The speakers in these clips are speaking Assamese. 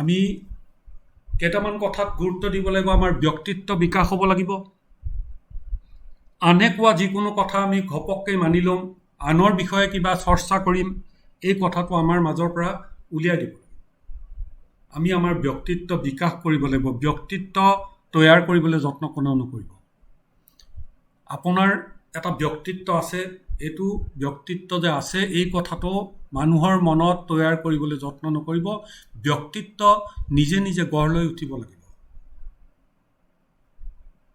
আমি কেইটামান কথাত গুৰুত্ব দিব লাগিব। আমাৰ ব্যক্তিত্ব বিকাশ হ'ব লাগিব। আনে কোৱা যিকোনো কথা আমি ঘপককৈ মানি ল'ম, আনৰ বিষয়ে কিবা চৰ্চা কৰিম, এই কথাটো আমাৰ মাজৰ পৰা উলিয়াই দিব। আমি আমাৰ ব্যক্তিত্ব বিকাশ কৰিব লাগিব। ব্যক্তিত্ব তৈয়াৰ কৰিবলৈ যত্ন কোনেও নকৰিব। আপোনাৰ এটা ব্যক্তিত্ব আছে, এইটো ব্যক্তিত্ব যে আছে এই কথাটো মানুহৰ মনত তৈয়াৰ কৰিবলৈ যত্ন নকৰিব। ব্যক্তিত্ব নিজে নিজে গঢ় লৈ উঠিব লাগিব।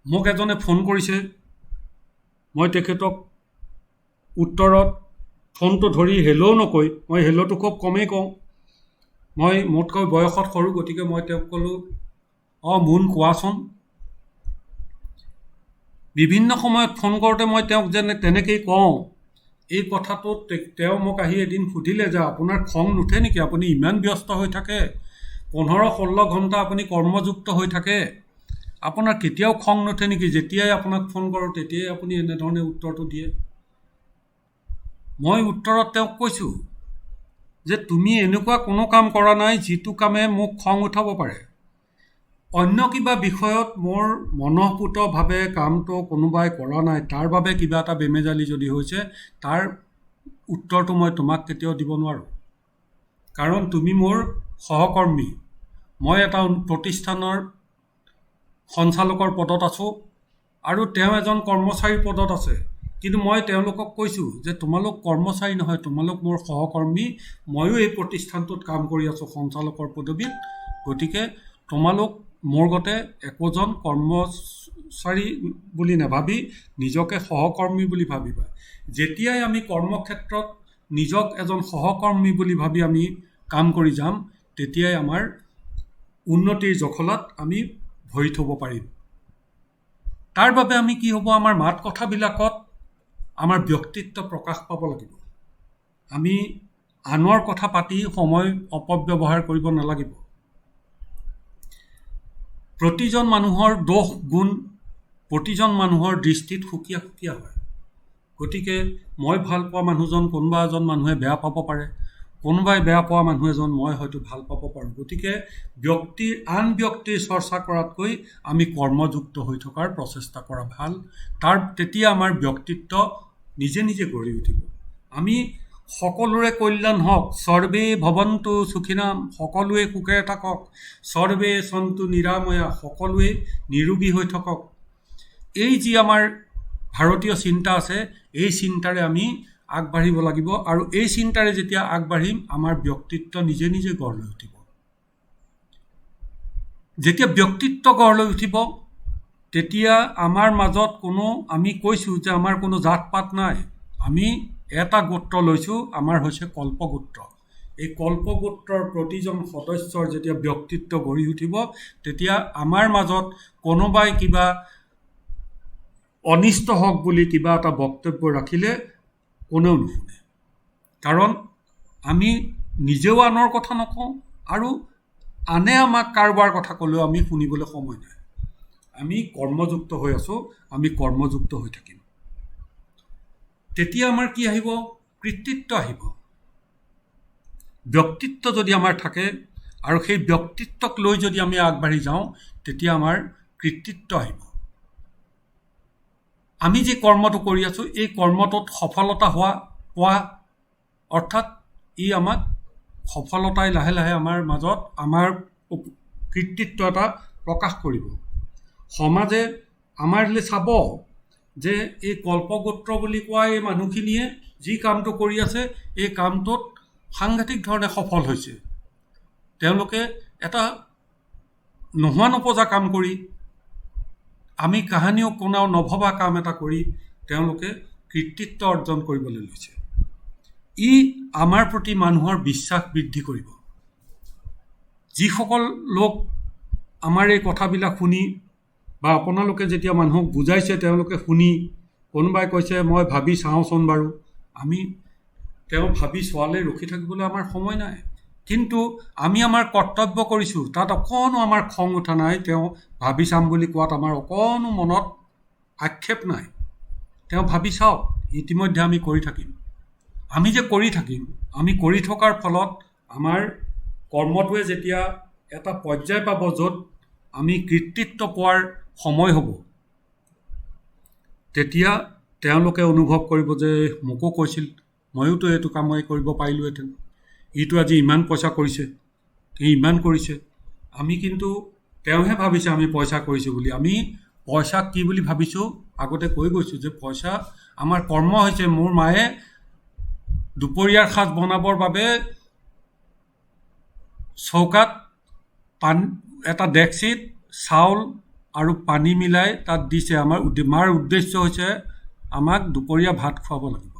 মোক এজনে ফোন কৰিছে, মই তেখেতক উত্তৰত ফোনটো ধৰি হেল্ল' নকৈ, মই হেল্ল'টো খুব কমেই কওঁ। মই মোতকৈ বয়সত সৰু, গতিকে মই তেওঁক ক'লোঁ, মোন কোৱাচোন। বিভিন্ন সময়ত ফোন কৰোঁতে মই তেওঁক তেনেকেই কওঁ। এই কথাটোত তেওঁ মোক আহি এদিন সুধিলে যে আপোনাৰ খং নুঠে নেকি? আপুনি ইমান ব্যস্ত হৈ থাকে, 15-16 ঘণ্টা আপুনি কৰ্মযুক্ত হৈ থাকে, আপোনাৰ কেতিয়াও খং নুঠে নেকি? যেতিয়াই আপোনাক ফোন কৰোঁ তেতিয়াই আপুনি এনেধৰণে উত্তৰটো দিয়ে। মই উত্তৰত তেওঁক কৈছোঁ যে তুমি এনেকুৱা কোনো কাম কৰা নাই যিটো কামে মোক খং উঠাব পাৰে। অন্য কিবা বিষয়ত মোৰ মনঃপূতভাৱে কামটো কোনোবাই কৰা নাই, তাৰ বাবে কিবা এটা বেমেজালি যদি হৈছে, তাৰ উত্তৰটো মই তোমাক কেতিয়াও দিব নোৱাৰোঁ। কাৰণ তুমি মোৰ সহকৰ্মী। মই এটা প্ৰতিষ্ঠানৰ সঞ্চালকৰ পদত আছোঁ আৰু তেওঁ এজন কৰ্মচাৰীৰ পদত আছে। কিন্তু মই তেওঁলোকক কৈছোঁ যে তোমালোক কৰ্মচাৰী নহয়, তোমালোক মোৰ সহকৰ্মী। ময়ো এই প্ৰতিষ্ঠানটোত কাম কৰি আছোঁ সঞ্চালকৰ পদবীত। গতিকে তোমালোক মোৰ গতে একোজন কৰ্মচাৰী বুলি নাভাবি নিজকে সহকৰ্মী বুলি ভাবিবা। যেতিয়াই আমি কৰ্মক্ষেত্ৰত নিজক এজন সহকৰ্মী বুলি ভাবি আমি কাম কৰি যাম, তেতিয়াই আমাৰ উন্নতিৰ জখলাত আমি ভৰি থ'ব পাৰিম। তাৰ বাবে আমি কি হ'ব, আমাৰ মাত কথাবিলাকত আমাৰ ব্যক্তিত্ব প্ৰকাশ পাব লাগিব। আমি আনৰ কথা পাতি সময় অপব্যৱহাৰ কৰিব নালাগিব। প্ৰতিজন মানুহৰ দোষ গুণ প্ৰতিজন মানুহৰ দৃষ্টিত সুকীয়া সুকীয়া হয়। গতিকে মই ভাল পোৱা মানুহজন কোনোবা এজন মানুহে বেয়া পাব পাৰে, কোনোবাই বেয়া পোৱা মানুহ এজন মই হয়তো ভাল পাব পাৰোঁ। গতিকে আন ব্যক্তিৰ চৰ্চা কৰাতকৈ আমি কৰ্মযুক্ত হৈ থকাৰ প্ৰচেষ্টা কৰা ভাল। তেতিয়া আমাৰ ব্যক্তিত্ব নিজে নিজে গঢ়ি উঠিব। আমি সকলোৰে কল্যাণ হওক, সৰ্বে ভৱন্তু সুখিনাম, সকলোৱে সুখেৰে থাকক, সৰ্বে সন্তু নিৰাময়া, সকলোৱে নিৰোগী হৈ থাকক। এই যি আমাৰ ভাৰতীয় চিন্তা আছে, এই চিন্তাৰে আমি আগবাঢ়িব লাগিব। আৰু এই চিন্তাৰে যেতিয়া আগবাঢ়িম, আমাৰ ব্যক্তিত্ব নিজে নিজে গঢ় লৈ উঠিব। যেতিয়া ব্যক্তিত্ব গঢ় লৈ উঠিব, তেতিয়া আমাৰ মাজত আমি কৈছোঁ যে আমাৰ কোনো জাত পাত নাই। আমি এটা গোত্ৰ লৈছোঁ, আমাৰ হৈছে কল্পগোত্ৰ। এই কল্পগোত্ৰৰ প্ৰতিজন সদস্যৰ যেতিয়া ব্যক্তিত্ব গঢ়ি উঠিব, তেতিয়া আমাৰ মাজত কোনোবাই কিবা অনিষ্ট হওক বুলি কিবা এটা বক্তব্য ৰাখিলে কোনেও নুশুনে। কাৰণ আমি নিজেও আনৰ কথা নকওঁ আৰু আনে আমাক কাৰোবাৰ কথা ক'লেও আমি শুনিবলৈ সময় নাই। আমি কৰ্মযুক্ত হৈ আছোঁ, আমি কৰ্মযুক্ত হৈ থাকিম। তেতিয়া আমাৰ কি আহিব? কৃতিত্ব আহিব। ব্যক্তিত্ব যদি আমাৰ থাকে আৰু সেই ব্যক্তিত্বক লৈ যদি আমি আগবাঢ়ি যাওঁ, তেতিয়া আমাৰ কৃতিত্ব আহিব। আমি যি কৰ্মটো কৰি আছোঁ, এই কৰ্মটোত সফলতা পোৱা, অৰ্থাৎ ই আমাক সফলতাই লাহে লাহে আমাৰ মাজত আমাৰ কৃতিত্ব এটা প্ৰকাশ কৰিব। সমাজে আমাৰলৈ চাব যে এই কল্পগোত্ৰ বুলি কোৱা এই মানুহখিনিয়ে যি কামটো কৰি আছে, এই কামটোত সাংঘাতিক ধৰণে সফল হৈছে। তেওঁলোকে এটা নোহোৱা নপজা কাম কৰি, আমি কাহানিও কোনেও নভবা কাম এটা কৰি তেওঁলোকে কৃতিত্ব অৰ্জন কৰিবলৈ লৈছে। ই আমাৰ প্ৰতি মানুহৰ বিশ্বাস বৃদ্ধি কৰিব। যিসকল লোক আমাৰ এই কথাবিলাক শুনি বা আপোনালোকে যেতিয়া মানুহক বুজাইছে তেওঁলোকে শুনি, কোনোবাই কৈছে মই ভাবি চাওঁচোন বাৰু, তেওঁ ভাবি চোৱালৈ ৰখি থাকিবলৈ আমাৰ সময় নাই। কিন্তু আমি আমাৰ কৰ্তব্য কৰিছোঁ, তাত অকণো আমাৰ খং উঠা নাই। তেওঁ ভাবি চাম বুলি কোৱাত আমাৰ অকণো মনত আক্ষেপ নাই। তেওঁ ভাবি চাওক, ইতিমধ্যে আমি কৰি থাকিম। আমি যে কৰি থাকিম, আমি কৰি থকাৰ ফলত আমাৰ কৰ্মটোৱে যেতিয়া এটা পৰ্যায় পাব য'ত আমি কৃতিত্ব পোৱাৰ সময় হ'ব, তেতিয়া তেওঁলোকে অনুভৱ কৰিব যে মোকো কৈছিল, ময়োতো এইটো কামেই কৰিব পাৰিলোহেঁতেন, ইটো আজি ইমান পইচা কৰিছে, ই ইমান কৰিছে। আমি কিন্তু তেওঁহে ভাবিছে আমি পইচা কৰিছোঁ বুলি। আমি পইচাক কি বুলি ভাবিছোঁ, আগতে কৈ গৈছোঁ যে পইচা আমাৰ কৰ্ম হৈছে। মোৰ মায়ে দুপৰীয়াৰ সাজ বনাবৰ বাবে চৌকাত এটা ডেক্সিত চাউল আৰু পানী মিলাই তাত দিছে। মাৰ উদ্দেশ্য হৈছে আমাক দুপৰীয়া ভাত খুৱাব লাগিব।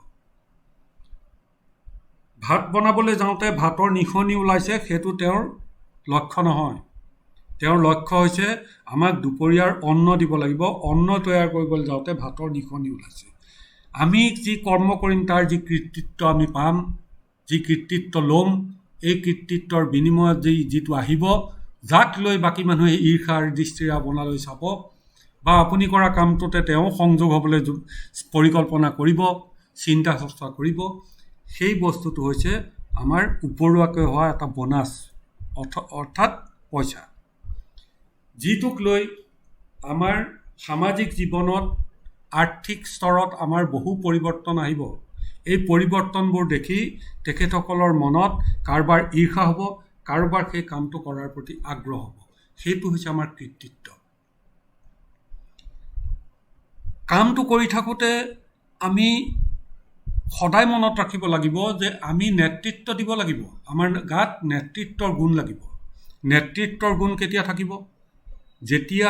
ভাত বনাবলৈ যাওঁতে ভাতৰ নিখনি ওলাইছে, সেইটো তেওঁৰ লক্ষ্য নহয়। তেওঁৰ লক্ষ্য হৈছে আমাক দুপৰীয়াৰ অন্ন দিব লাগিব। অন্ন তৈয়াৰ কৰিবলৈ যাওঁতে ভাতৰ নিখনি ওলাইছে। আমি যি কৰ্ম কৰিম তাৰ যি কৃতিত্ব আমি পাম, যি কৃতিত্ব ল'ম, এই কৃতিত্বৰ বিনিময়ত যিটো আহিব, যাক লৈ বাকী মানুহে ঈৰ্ষাৰ দৃষ্টিৰে আপোনালৈ চাব, বা আপুনি কৰা কামটোতে তেওঁ সংযোগ হ'বলৈ পৰিকল্পনা কৰিব, চিন্তা চৰ্চা কৰিব, সেই বস্তুটো হৈছে আমাৰ উপৰুৱাকৈ হোৱা এটা বোনাছ, অৰ্থাৎ পইচা, যিটোক লৈ আমাৰ সামাজিক জীৱনত আৰ্থিক স্তৰত আমাৰ বহু পৰিৱৰ্তন আহিব। এই পৰিৱৰ্তনবোৰ দেখি তেখেতসকলৰ মনত কাৰোবাৰ ঈৰ্ষা হ'ব, কাৰোবাৰ সেই কামটো কৰাৰ প্ৰতি আগ্ৰহ হ'ব। সেইটো হৈছে আমাৰ কৃতিত্ব। কামটো কৰি থাকোঁতে আমি সদায় মনত ৰাখিব লাগিব যে আমি নেতৃত্ব দিব লাগিব। আমাৰ গাত নেতৃত্বৰ গুণ লাগিব। নেতৃত্বৰ গুণ কেতিয়া থাকিব? যেতিয়া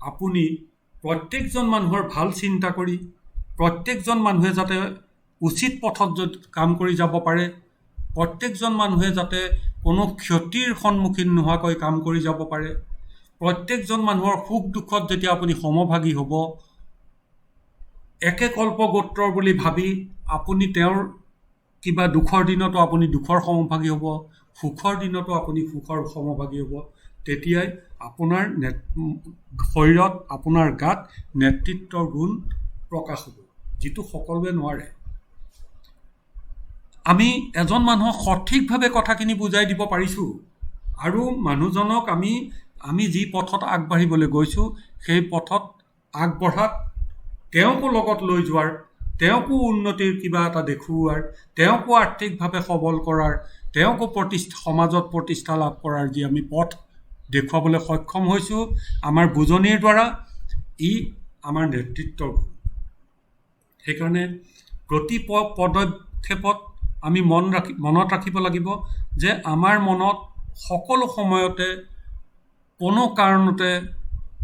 আপুনি প্ৰত্যেকজন মানুহৰ ভাল চিন্তা কৰি, প্ৰত্যেকজন মানুহে যাতে উচিত পথত কাম কৰি যাব পাৰে, প্ৰত্যেকজন মানুহে যাতে কোনো ক্ষতিৰ সন্মুখীন নোহোৱাকৈ কাম কৰি যাব পাৰে, প্ৰত্যেকজন মানুহৰ সুখ দুখত যেতিয়া আপুনি সমভাগী হ'ব, একে কল্পগোত্ৰৰ বুলি ভাবি আপুনি তেওঁৰ কিবা দুখৰ দিনতো আপুনি দুখৰ সমভাগী হ'ব, সুখৰ দিনতো আপুনি সুখৰ সমভাগী হ'ব, তেতিয়াই আপোনাৰ শৰীৰত, আপোনাৰ গাত নেতৃত্বৰ গুণ প্ৰকাশ হ'ব, যিটো সকলোৱে নোৱাৰে। আমি এজন মানুহক সঠিকভাৱে কথাখিনি বুজাই দিব পাৰিছোঁ, আৰু মানুহজনক আমি যি পথত আগবাঢ়িবলৈ গৈছোঁ, সেই পথত আগবঢ়াত তেওঁকো লগত লৈ যোৱাৰ, তেওঁকো উন্নতিৰ কিবা এটা দেখুওৱাৰ, তেওঁকো আৰ্থিকভাৱে সবল কৰাৰ, তেওঁকো সমাজত প্ৰতিষ্ঠা লাভ কৰাৰ যি আমি পথ দেখুৱাবলৈ সক্ষম হৈছোঁ আমাৰ বুজনিৰ দ্বাৰা, ই আমাৰ নেতৃত্বৰ গুণ। সেইকাৰণে প্ৰতি পদক্ষেপত আমি মনত ৰাখিব লাগিব যে আমাৰ মনত সকলো সময়তে কোনো কাৰণতে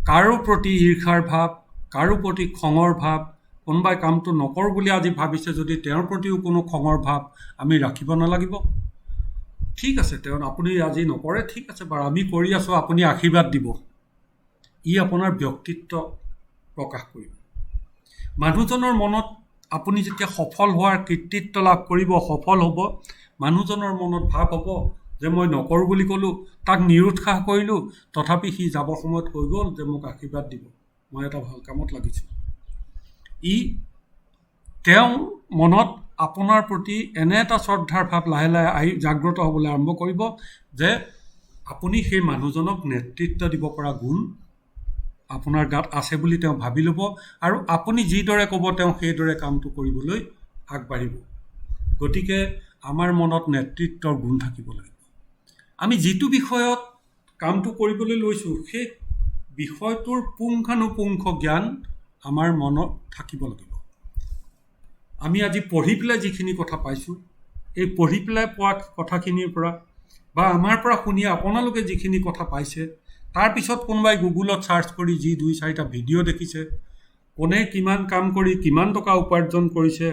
কাৰো প্ৰতি ঈৰ্ষাৰ ভাৱ, কাৰো প্ৰতি খঙৰ ভাৱ, কোনোবাই কামটো নকৰোঁ বুলি আজি ভাবিছে যদি তেওঁৰ প্ৰতিও কোনো খঙৰ ভাৱ আমি ৰাখিব নালাগিব। ঠিক আছে, আপুনি আজি নকৰে, ঠিক আছে বাৰু, আমি কৰি আছোঁ, আপুনি আশীৰ্বাদ দিব। ই আপোনাৰ ব্যক্তিত্ব প্ৰকাশ কৰিব। মানুহজনৰ মনত আপুনি যেতিয়া সফল হোৱাৰ কৃতিত্ব লাভ কৰিব, সফল হ'ব, মানুহজনৰ মনত ভাৱ হ'ব যে মই নকৰোঁ বুলি ক'লোঁ, তাক নিৰুৎসাহ কৰিলোঁ, তথাপি সি যাবৰ সময়ত কৈ গ'ল যে মোক আশীৰ্বাদ দিব, মই এটা ভাল কামত লাগিছোঁ। তেওঁ মনত আপোনাৰ প্ৰতি এনে এটা শ্ৰদ্ধাৰ ভাৱ লাহে লাহে জাগ্ৰত হ'বলৈ আৰম্ভ কৰিব যে আপুনি সেই মানুহজনক নেতৃত্ব দিব পৰা গুণ আপোনাৰ গাত আছে বুলি তেওঁ ভাবি ল'ব, আৰু আপুনি যিদৰে ক'ব তেওঁ সেইদৰে কামটো কৰিবলৈ আগবাঢ়িব। গতিকে আমাৰ মনত নেতৃত্বৰ গুণ থাকিব লাগিব। আমি যিটো বিষয়ত কামটো কৰিবলৈ লৈছোঁ, সেই বিষয়টোৰ পুংখানুপুংখ জ্ঞান আমাৰ মনত থাকিব লাগিব। আমি আজি পঢ়ি পেলাই যিখিনি কথা পাইছোঁ, এই পঢ়ি পেলাই পোৱা কথাখিনিৰ পৰা বা আমাৰ পৰা শুনি আপোনালোকে যিখিনি কথা পাইছে, তাৰপিছত কোনোবাই গুগলত ছাৰ্চ কৰি যি 2-4টা ভিডিঅ' দেখিছে, কোনে কিমান কাম কৰি কিমান টকা উপাৰ্জন কৰিছে,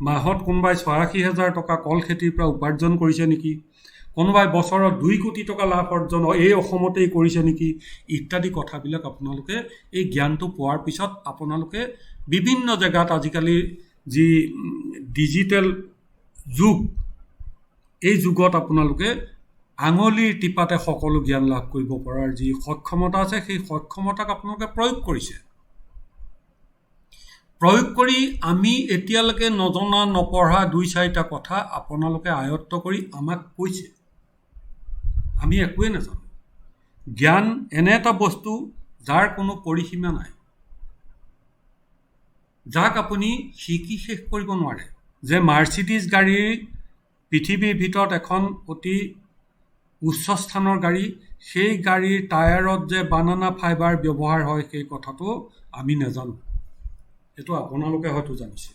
মাহত কোনোবাই 86,000 টকা কল খেতিৰ পৰা উপাৰ্জন কৰিছে নেকি, কোনোবাই বছৰত 2 কোটি টকা লাভ অৰ্জন এই অসমতেই কৰিছে নেকি, ইত্যাদি কথাবিলাক আপোনালোকে এই জ্ঞানটো পোৱাৰ পিছত আপোনালোকে বিভিন্ন জেগাত আজিকালি যি ডিজিটেল যুগ, এই যুগত আপোনালোকে আঙুলিৰ টিপাতে সকলো জ্ঞান লাভ কৰিব পৰাৰ যি সক্ষমতা আছে, সেই সক্ষমতাক আপোনালোকে প্ৰয়োগ কৰিছে। প্ৰয়োগ কৰি আমি এতিয়ালৈকে নজনা নপঢ়া 2-4টা কথা আপোনালোকে আয়ত্ত কৰি আমাক কৈছে। আমি একোৱেই নাজানো। জ্ঞান এনে এটা বস্তু যাৰ কোনো পৰিসীমা নাই, যাক আপুনি শিকি শেষ কৰিব নোৱাৰে। যে মাৰ্চিডিজ গাড়ী পৃথিৱীৰ ভিতৰত এখন অতি উচ্চ স্থানৰ গাড়ী, সেই গাড়ীৰ টায়াৰত যে বানানা ফাইবাৰ ব্যৱহাৰ হয় সেই কথাটো আমি নাজানো। সেইটো আপোনালোকে হয়তো জানিছে,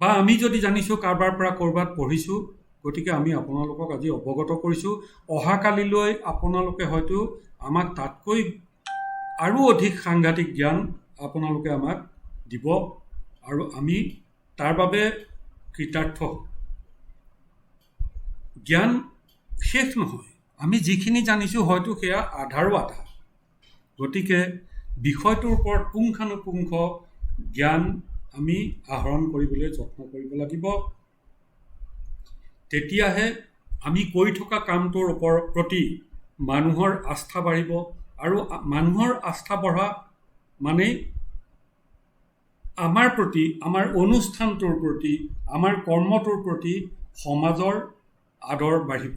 বা আমি যদি জানিছোঁ কাৰোবাৰ পৰা ক'ৰবাত পঢ়িছোঁ, গতিকে আমি আপোনালোকক আজি অৱগত কৰিছোঁ। অহাকালিলৈ আপোনালোকে হয়তো আমাক তাতকৈ আৰু অধিক সাংঘাতিক জ্ঞান আপোনালোকে আমাক দিব, আৰু আমি তাৰ বাবে কৃতাৰ্থ হ'ম। জ্ঞান শেষ নহয়, আমি যিখিনি জানিছোঁ হয়তো সেয়া আধাৰো আধা। গতিকে বিষয়টোৰ ওপৰত পুংখানুপুংখ জ্ঞান আমি আহৰণ কৰিবলৈ যত্ন কৰিব লাগিব। তেতিয়াহে আমি কৰি থকা কামটোৰ প্ৰতি মানুহৰ আস্থা বাঢ়িব, আৰু মানুহৰ আস্থা বঢ়া মানে আমাৰ প্ৰতি, আমাৰ অনুষ্ঠানটোৰ প্ৰতি, আমাৰ কৰ্মটোৰ প্ৰতি সমাজৰ আদৰ বাঢ়িব।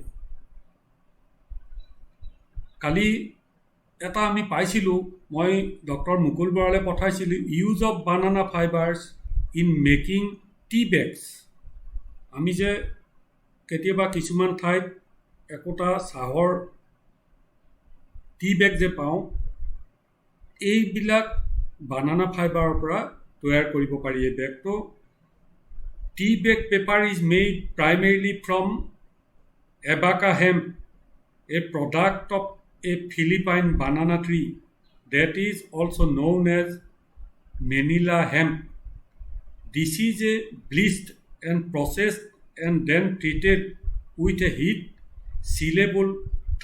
কালি এটা আমি পাইছিলোঁ, মই ডক্টৰ মুকুল বৰালৈ পঠাইছিলোঁ, use of banana fibres in making tea bags. আমি যে কেতিয়াবা কিছুমান ঠাইত একোটা চাহৰ টি বেগ যে পাওঁ, এইবিলাক বানানা ফাইবাৰৰ পৰা তৈয়াৰ কৰিব পাৰি। এই বেগটো tea bag paper is made primarily from abaca hemp, a product of a Philippine banana tree that is also known as Manila hemp. This is a bleached and processed and then treated with a heat sealable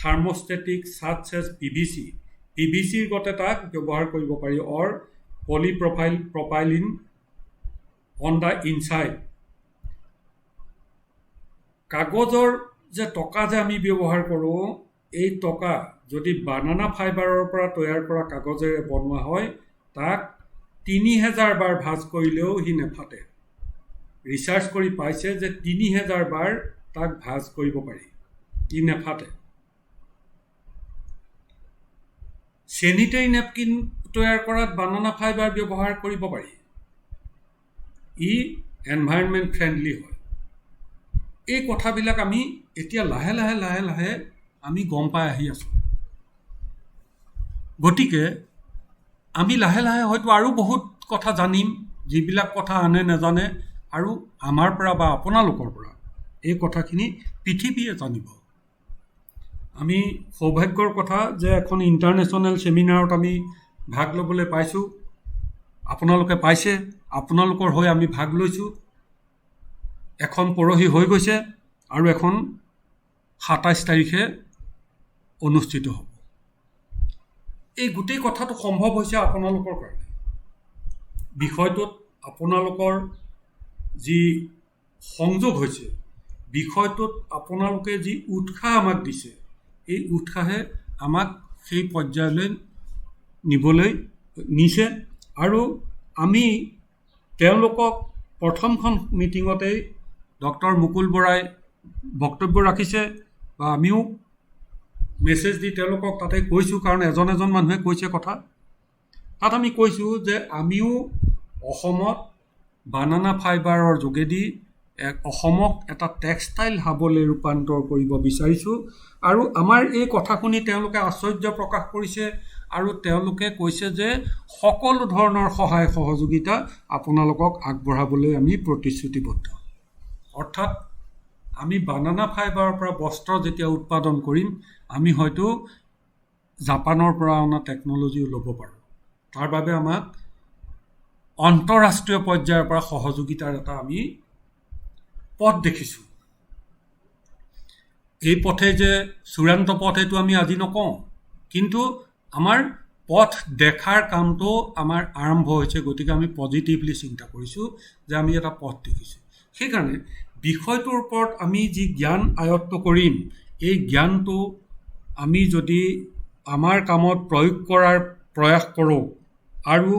thermostatic such as PVC. PVC গতে তাক ব্যৱহাৰ কৰিব পাৰি, or polypropylene on the inside. কাগজৰ যে টকা যে আমি ব্যৱহাৰ কৰোঁ, এই টকা যদি বানানা ফাইবাৰৰ পৰা তৈয়াৰ কৰা কাগজেৰে বনোৱা হয়, তাক 3000 বাৰ ভাঁজ কৰিলেও সি নেফাটে। ৰিচাৰ্চ কৰি পাইছে যে 3000 বাৰ তাক ভাঁজ কৰিব পাৰি, ই নেফাটে। চেনিটেৰী নেপকিন তৈয়াৰ কৰাত বানানা ফাইবাৰ ব্যৱহাৰ কৰিব পাৰি, ই এনভাইৰনমেণ্ট ফ্ৰেণ্ডলি হয়। এই কথাবিলাক আমি এতিয়া লাহে লাহে আমি গম পাই আহি আছোঁ। গতিকে আমি লাহে লাহে হয়তো আৰু বহুত কথা জানিম, যিবিলাক কথা আনে নাজানে, আৰু আমাৰ পৰা বা আপোনালোকৰ পৰা এই কথাখিনি পৃথিৱীয়ে জানিব। আমি সৌভাগ্যৰ কথা যে এখন ইণ্টাৰনেশ্যনেল ছেমিনাৰত আমি ভাগ ল'বলৈ পাইছোঁ। আপোনালোকে পাইছে, আপোনালোকৰ হৈ আমি ভাগ লৈছোঁ। এখন পৰহি হৈ গৈছে, আৰু এখন 27 তাৰিখে অনুষ্ঠিত হ'ব। এই গোটেই কথাটো সম্ভৱ হৈছে আপোনালোকৰ কাৰণে। বিষয়টোত আপোনালোকৰ যি সংযোগ হৈছে, বিষয়টোত আপোনালোকে যি উৎসাহ আমাক দিছে, এই উৎসাহে আমাক সেই পৰ্যায়লৈ নিবলৈ নিছে। আৰু আমি তেওঁলোকক প্ৰথমখন মিটিঙতেই ডক্টৰ মুকুল বৰাই বক্তব্য ৰাখিছে, বা আমিও মেছেজ দি তেওঁলোকক তাতে কৈছোঁ, কাৰণ এজন মানুহে কৈছে কথা। তাত আমি কৈছোঁ যে আমিও অসমত বানানা ফাইবাৰৰ যোগেদি অসমক এটা টেক্সটাইল হাবলৈ ৰূপান্তৰ কৰিব বিচাৰিছোঁ। আৰু আমাৰ এই কথা শুনি তেওঁলোকে আশ্চৰ্য প্ৰকাশ কৰিছে, আৰু তেওঁলোকে কৈছে যে সকলো ধৰণৰ সহায় সহযোগিতা আপোনালোকক আগবঢ়াবলৈ আমি প্ৰতিশ্ৰুতিবদ্ধ। অৰ্থাৎ আমি বানানা ফাইবাৰৰ পৰা বস্ত্ৰ যেতিয়া উৎপাদন কৰিম, আমি হয়তো জাপানৰ পৰা অনা টেকন'লজিও ল'ব পাৰোঁ। তাৰ বাবে আমাক আন্তঃৰাষ্ট্ৰীয় পৰ্যায়ৰ পৰা সহযোগিতাৰ এটা আমি পথ দেখিছোঁ। এই পথে যে চূড়ান্ত পথ এইটো আমি আজি নকওঁ, কিন্তু আমাৰ পথ দেখাৰ কামটো আমাৰ আৰম্ভ হৈছে। গতিকে আমি পজিটিভলি চিন্তা কৰিছোঁ যে আমি এটা পথ দেখিছোঁ। সেইকাৰণে বিষয়টোৰ ওপৰত আমি যি জ্ঞান আয়ত্ত কৰিম, এই জ্ঞানটো আমি যদি আমাৰ কামত প্ৰয়োগ কৰাৰ প্ৰয়াস কৰোঁ, আৰু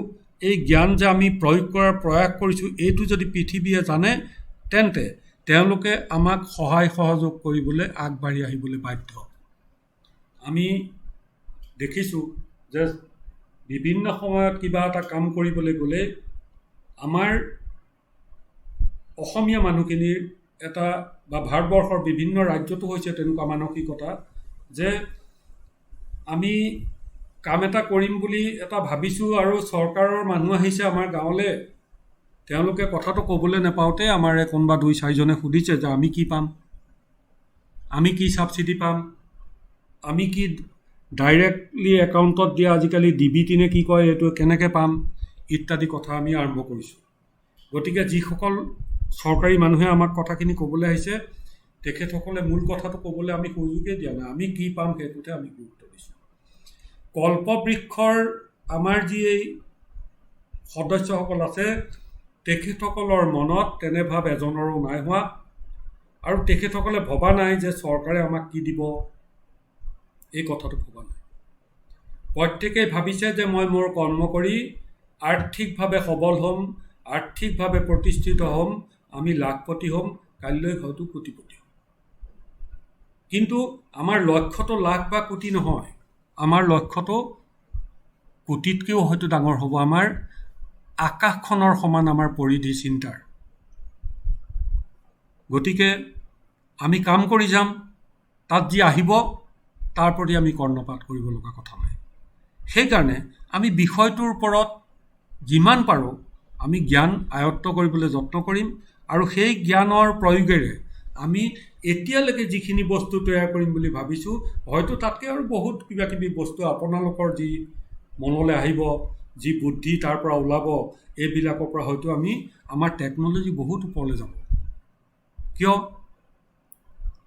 এই জ্ঞান যে আমি প্ৰয়োগ কৰাৰ প্ৰয়াস কৰিছোঁ এইটো যদি পৃথিৱীয়ে জানে, তেন্তে তেওঁলোকে আমাক সহায় সহযোগ কৰিবলৈ আগবাঢ়ি আহিবলৈ বাধ্য। আমি দেখিছোঁ যে বিভিন্ন সময়ত কিবা এটা কাম কৰিবলৈ গ'লে আমাৰ অসমীয়া মানুহখিনিৰ এটা বা ভাৰতবৰ্ষৰ বিভিন্ন ৰাজ্যতো হৈছে তেনেকুৱা মানসিকতা যে আমি কাম এটা কৰিম বুলি এটা ভাবিছোঁ আৰু চৰকাৰৰ মানুহ আহিছে আমাৰ গাঁৱলৈ, তেওঁলোকে কথাটো ক'বলৈ নাপাওঁতে আমাৰে কোনোবা 2-4জনে সুধিছে যে আমি কি পাম, আমি কি ছাবচিডি পাম, আমি কি ডাইৰেক্টলি একাউণ্টত দিয়া আজিকালি DBT নে কি কয় এইটো কেনেকৈ পাম ইত্যাদি কথা আমি আৰম্ভ কৰিছোঁ। গতিকে যিসকল চৰকাৰী মানুহে আমাক কথাখিনি ক'বলৈ আহিছে তেখেতসকলে মূল কথাটো ক'বলৈ আমি সুযোগেই দিয়া নাই, আমি কি পাম সেইটোতে আমি গুৰুত্ব দিছোঁ। কল্পবৃক্ষৰ আমাৰ যি এই সদস্যসকল আছে তেখেতসকলৰ মনত তেনে ভাৱ এজনৰো নাই হোৱা আৰু তেখেতসকলে ভবা নাই যে চৰকাৰে আমাক কি দিব, এই কথাটো ভবা নাই। প্ৰত্যেকেই ভাবিছে যে মই মোৰ কৰ্ম কৰি আৰ্থিকভাৱে সবল হ'ম, আৰ্থিকভাৱে প্ৰতিষ্ঠিত হ'ম, আমি লাখপতি হ'ম, কাইলৈ হয়তো কোটিপতি হ'ম। কিন্তু আমাৰ লক্ষ্যটো লাখ বা কোটি নহয়, আমাৰ লক্ষ্যটো কোটিতকৈও হয়তো ডাঙৰ হ'ব, আমাৰ আকাশখনৰ সমান আমাৰ পৰিধি চিন্তাৰ। গতিকে আমি কাম কৰি যাম, তাত যি আহিব তাৰ প্ৰতি আমি কৰ্ণপাত কৰিব লগা কথা নাই। সেইকাৰণে আমি বিষয়টোৰ ওপৰত যিমান পাৰোঁ আমি জ্ঞান আয়ত্ত কৰিবলৈ যত্ন কৰিম আৰু সেই জ্ঞানৰ প্ৰয়োগেৰে আমি এতিয়ালৈকে যিখিনি বস্তু তৈয়াৰ কৰিম বুলি ভাবিছোঁ হয়তো তাতকৈ আৰু বহুত কিবা কিবি বস্তু আপোনালোকৰ যি মনলৈ আহিব, যি বুদ্ধি তাৰ পৰা ওলাব, এইবিলাকৰ পৰা হয়তো আমাৰ টেকন'লজি বহুত ওপৰলৈ যাব। কিয়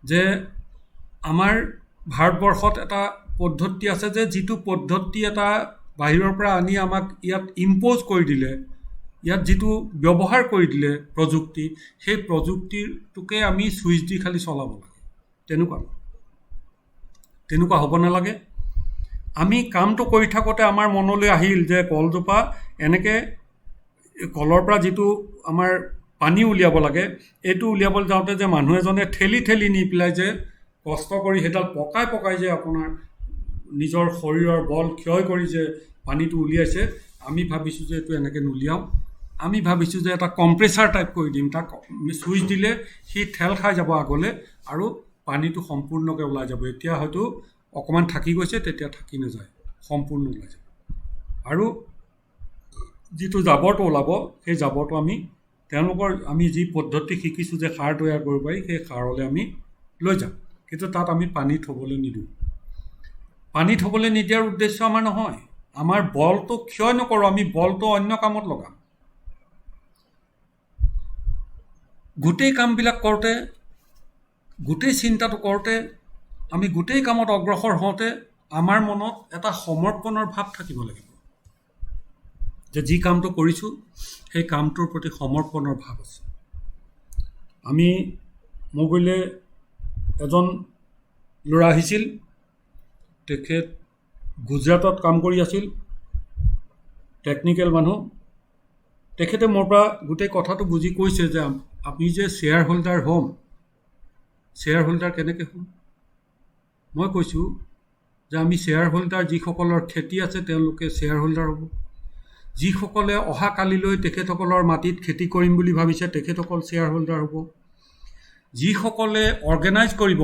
যে আমাৰ ভাৰতবৰ্ষত এটা পদ্ধতি আছে যে যিটো পদ্ধতি এটা বাহিৰৰ পৰা আনি আমাক ইয়াত ইম্প'জ কৰি দিলে, ইয়াত যিটো ব্যৱহাৰ কৰি দিলে প্ৰযুক্তি, সেই প্ৰযুক্তিটোকে আমি ছুইচ দি খালি চলাব লাগে, তেনেকুৱা হ'ব নালাগে। আমি কামটো কৰি থাকোঁতে আমাৰ মনলৈ আহিল যে কলজোপা এনেকৈ কলৰ পৰা যিটো আমাৰ পানী উলিয়াব লাগে, এইটো উলিয়াবলৈ যাওঁতে যে মানুহ এজনে ঠেলি ঠেলি নি পেলাই যে কষ্ট কৰি সেইডাল পকাই পকাই যে আপোনাৰ নিজৰ শৰীৰৰ বল ক্ষয় কৰি যে পানীটো উলিয়াইছে, আমি ভাবিছোঁ যে এইটো এনেকৈ নুলিয়াওঁ, আমি ভাবিছোঁ যে এটা কম্প্ৰেছাৰ টাইপ কৰি দিম, তাক ছুইচ দিলে সি ঠেল খাই যাব আগলৈ আৰু পানীটো সম্পূৰ্ণকৈ ওলাই যাব। এতিয়া হয়তো অকণমান থাকি গৈছে, তেতিয়া থাকি নাযায়, সম্পূৰ্ণ ওলাই যাব। আৰু যিটো জাবৰটো ওলাব সেই জাবৰটো আমি যি পদ্ধতি শিকিছোঁ যে সাৰ তৈয়াৰ কৰিব পাৰি, সেই সাৰলৈ আমি লৈ যাম। কিন্তু তাত আমি পানী থ'বলৈ নিদিওঁ। পানী থ'বলৈ নিদিয়াৰ উদ্দেশ্য আমাৰ নহয়, আমাৰ বলটো ক্ষয় নকৰোঁ, আমি বলটো অন্য কামত লগাম। গোটেই কামবিলাক কৰোঁতে, গোটেই চিন্তাটো কৰোঁতে, আমি গোটেই কামত অগ্ৰসৰ হওঁতে আমাৰ মনত এটা সমৰ্পণৰ ভাৱ থাকিব লাগিব যে যি কামটো কৰিছোঁ সেই কামটোৰ প্ৰতি সমৰ্পণৰ ভাৱ আছে। মোৰ গুৰিলৈ এজন ল'ৰা আহিছিল, তেখেত গুজৰাটত কাম কৰি আছিল, টেকনিকেল মানুহ। তেখেতে মোৰ পৰা গোটেই কথাটো বুজি কৈছে যে আমি যে শ্বেয়াৰ হোল্ডাৰ হ'ম, শ্বেয়াৰ হোল্ডাৰ কেনেকৈ হ'ম? মই কৈছোঁ যে আমি শ্বেয়াৰ হোল্ডাৰ, যিসকলৰ খেতি আছে তেওঁলোকে শ্বেয়াৰ হোল্ডাৰ হ'ব, যিসকলে অহাকালিলৈ তেখেতসকলৰ মাটিত খেতি কৰিম বুলি ভাবিছে তেখেতসকল শ্বেয়াৰ হোল্ডাৰ হ'ব, যিসকলে অৰ্গেনাইজ কৰিব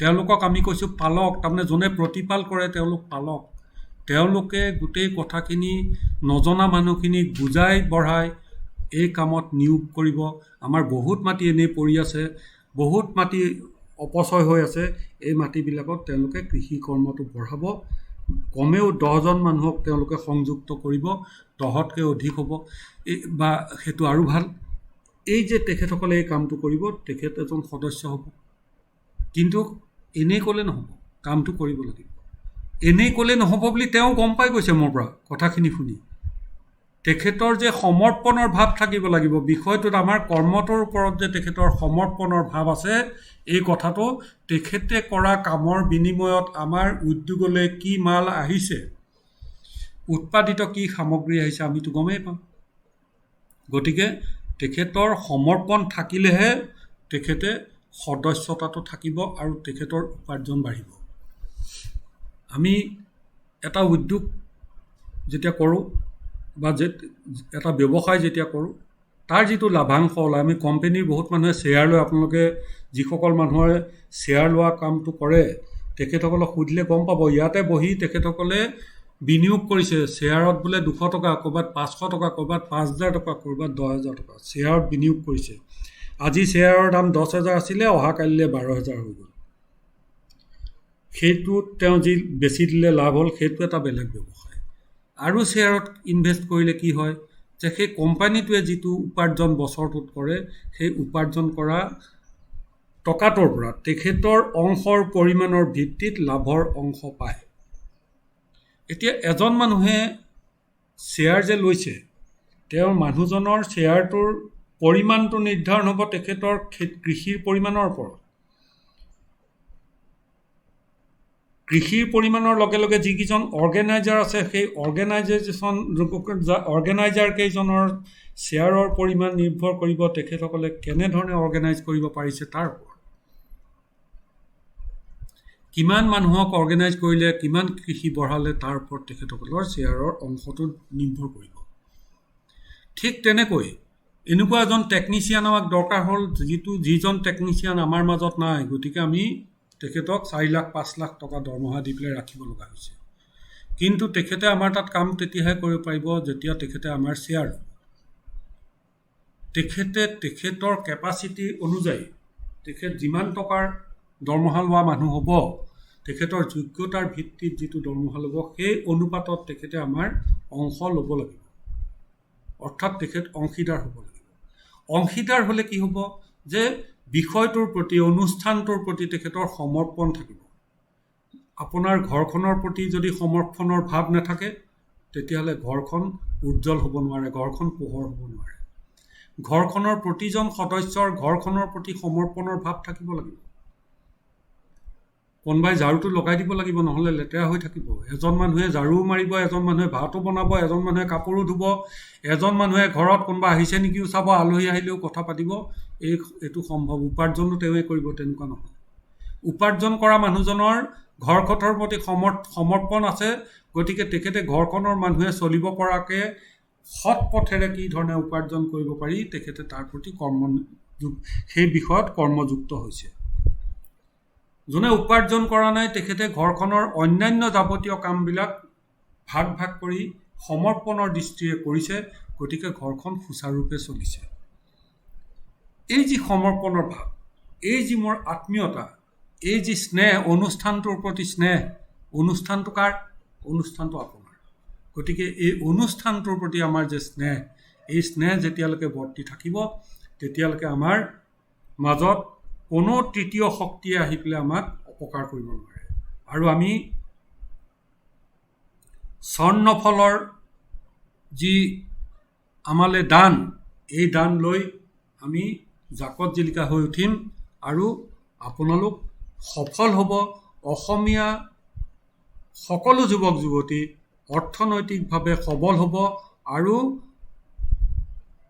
তেওঁলোকক আমি কৈছোঁ পালক, তাৰমানে যোনে প্ৰতিপাল কৰে তেওঁলোক পালক। তেওঁলোকে গোটেই কথাখিনি নজনা মানুহখিনিক বুজাই বঢ়াই এই কামত নিয়োগ কৰিব। আমাৰ বহুত মাটি এনেই পৰি আছে, বহুত মাটি অপচয় হৈ আছে, এই মাটিবিলাকত তেওঁলোকে কৃষি কৰ্মটো বঢ়াব। কমেও 10জন মানুহক তেওঁলোকে সংযুক্ত কৰিব, 10তকৈ অধিক হ'ব বা সেইটো আৰু ভাল। এই যে তেখেতসকলে এই কামটো কৰিব, তেখেত এজন সদস্য হ'ব। কিন্তু এনেই ক'লে নহ'ব, কামটো কৰিব লাগিব। এনেই ক'লে নহ'ব বুলি তেওঁ গম পাই গৈছে মোৰ পৰা কথাখিনি শুনি। তেখেতৰ যে সমৰ্পণৰ ভাৱ থাকিব লাগিব বিষয়টোত, আমাৰ কৰ্মটোৰ ওপৰত যে তেখেতৰ সমৰ্পণৰ ভাৱ আছে, এই কথাটো তেখেতে কৰা কামৰ বিনিময়ত আমাৰ উদ্যোগলৈ কি মাল আহিছে, উৎপাদিত কি সামগ্ৰী আহিছে আমিতো গমেই পাম। গতিকে তেখেতৰ সমৰ্পণ থাকিলেহে তেখেতে সদস্যতাটো থাকিব আৰু তেখেতৰ উপাৰ্জন বাঢ়িব। আমি এটা উদ্যোগ যেতিয়া কৰোঁ বা এটা ব্যৱসায় যেতিয়া কৰোঁ, তাৰ যিটো লাভাংশ ওলায়, আমি কোম্পানীৰ বহুত মানুহে শ্বেয়াৰ লয়। আপোনালোকে যিসকল মানুহৰ শ্বেয়াৰ লোৱা কামটো কৰে, তেখেতসকলক সুধিলে গম পাব। ইয়াতে বহি তেখেতসকলে বিনিয়োগ কৰিছে শ্বেয়াৰত, বোলে 200 টকা, ক'ৰবাত 500 টকা, ক'ৰবাত 5,000 টকা, ক'ৰবাত 10,000 টকা শ্বেয়াৰত বিনিয়োগ কৰিছে। আজি শ্বেয়াৰৰ দাম 10,000 আছিলে, অহা কালিলৈ 12,000 হৈ গ'ল। সেইটোত তেওঁ যি বেছি দিলে লাভ হ'ল, সেইটো এটা বেলেগ ব্যৱসায়। আৰু শ্বেয়াৰত ইনভেষ্ট কৰিলে কি হয়, যে সেই কোম্পানীটোৱে যিটো উপাৰ্জন বছৰটোত কৰে, সেই উপাৰ্জন কৰা টকাটোৰ পৰা তেখেতৰ অংশৰ পৰিমাণৰ ভিত্তিত লাভৰ অংশ পায়। এতিয়া এজন মানুহে শ্বেয়াৰ যে লৈছে, তেওঁৰ মানুহজনৰ শ্বেয়াৰটোৰ পৰিমাণটো নিৰ্ধাৰণ হ'ব তেখেতৰ কৃষিৰ পৰিমাণৰ ওপৰত। কৃষিৰ পৰিমাণৰ লগে লগে যিকেইজন অৰ্গেনাইজাৰ আছে, সেই অৰ্গেনাইজাৰ কেইজনৰ শ্বেয়াৰৰ পৰিমাণ নিৰ্ভৰ কৰিব তেখেতসকলে কেনেধৰণে অৰ্গেনাইজ কৰিব পাৰিছে তাৰ ওপৰত। কিমান মানুহক অৰ্গেনাইজ কৰিলে, কিমান কৃষি বঢ়ালে, তাৰ ওপৰত তেখেতসকলৰ শ্বেয়াৰৰ অংশটো নিৰ্ভৰ কৰিব। ঠিক তেনেকৈ এনেকুৱা এজন টেকনিচিয়ান আমাক দৰকাৰ হ'ল, যিজন টেকনিচিয়ান আমাৰ মাজত নাই। গতিকে আমি তেখেতক 4 লাখ 5 লাখ টকা দৰমহা দি পেলাই ৰাখিব লগা হৈছে। কিন্তু তেখেতে আমাৰ তাত কাম তেতিয়াহে কৰিব পাৰিব যেতিয়া তেখেতে আমাৰ শ্বেয়াৰ ল'ব। তেখেতৰ কেপাচিটি অনুযায়ী তেখেত যিমান টকাৰ দৰমহা লোৱা মানুহ হ'ব, তেখেতৰ যোগ্যতাৰ ভিত্তিত যিটো দৰমহা ল'ব, সেই অনুপাতত তেখেতে আমাৰ অংশ ল'ব লাগিব। অৰ্থাৎ তেখেত অংশীদাৰ হ'ব লাগিব। অংশীদাৰ হ'লে কি হ'ব, যে বিষয়টোৰ প্ৰতি, অনুষ্ঠানটোৰ প্ৰতি তেখেতৰ সমৰ্পণ থাকিব। আপোনাৰ ঘৰখনৰ প্ৰতি যদি সমৰ্পণৰ ভাৱ নাথাকে, তেতিয়াহ'লে ঘৰখন উজ্জ্বল হ'ব নোৱাৰে, ঘৰখন পোহৰ হ'ব নোৱাৰে। ঘৰখনৰ প্ৰতিজন সদস্যৰ ঘৰখনৰ প্ৰতি সমৰ্পণৰ ভাৱ থাকিব লাগিব। কোনোবাই ঝাৰুটো লগাই দিব লাগিব, নহ'লে লেতেৰা হৈ থাকিব। এজন মানুহে ঝাৰু মাৰিব, এজন মানুহে ভাতো বনাব, এজন মানুহে কাপোৰো ধুব, এজন মানুহে ঘৰত কোনোবা আহিছে নেকিও চাব, আলহী আহিলেও কথা পাতিব। এইটো সম্ভৱ। উপাৰ্জনো তেওঁৱে কৰিব, তেনেকুৱা নহয়। উপাৰ্জন কৰা মানুহজনৰ ঘৰখনৰ প্ৰতি সমৰ্পণ আছে। গতিকে তেখেতে ঘৰখনৰ মানুহে চলিব পৰাকৈ সৎ পথেৰে কি ধৰণে উপাৰ্জন কৰিব পাৰি, তেখেতে তাৰ প্ৰতি সেই বিষয়ত কৰ্মযুক্ত হৈছে। যোনে উপাৰ্জন কৰা নাই, তেখেতে ঘৰখনৰ অন্যান্য যাৱতীয় কামবিলাক ভাগ ভাগ কৰি সমৰ্পণৰ দৃষ্টিৰে কৰিছে। গতিকে ঘৰখন সুচাৰুৰূপে চলিছে। এই যি সমৰ্পণৰ ভাৱ, এই যি মোৰ আত্মীয়তা, এই যি স্নেহ, অনুষ্ঠানটোৰ প্ৰতি স্নেহ, অনুষ্ঠানটো কাৰ? অনুষ্ঠানটো আপোনাৰ। গতিকে এই অনুষ্ঠানটোৰ প্ৰতি আমাৰ যে স্নেহ, এই স্নেহ যেতিয়ালৈকে বৰ্তি থাকিব, তেতিয়ালৈকে আমাৰ মাজত কোনো তৃতীয় শক্তিয়ে আহি পেলাই আমাক অপকাৰ কৰিব নোৱাৰে। আৰু আমি স্বৰ্ণফলৰ যি আমালে দান, এই দান লৈ আমি জাকত জিলিকা হৈ উঠিম আৰু আপোনালোক সফল হ'ব। অসমীয়া সকলো যুৱক যুৱতী অৰ্থনৈতিকভাৱে সবল হ'ব আৰু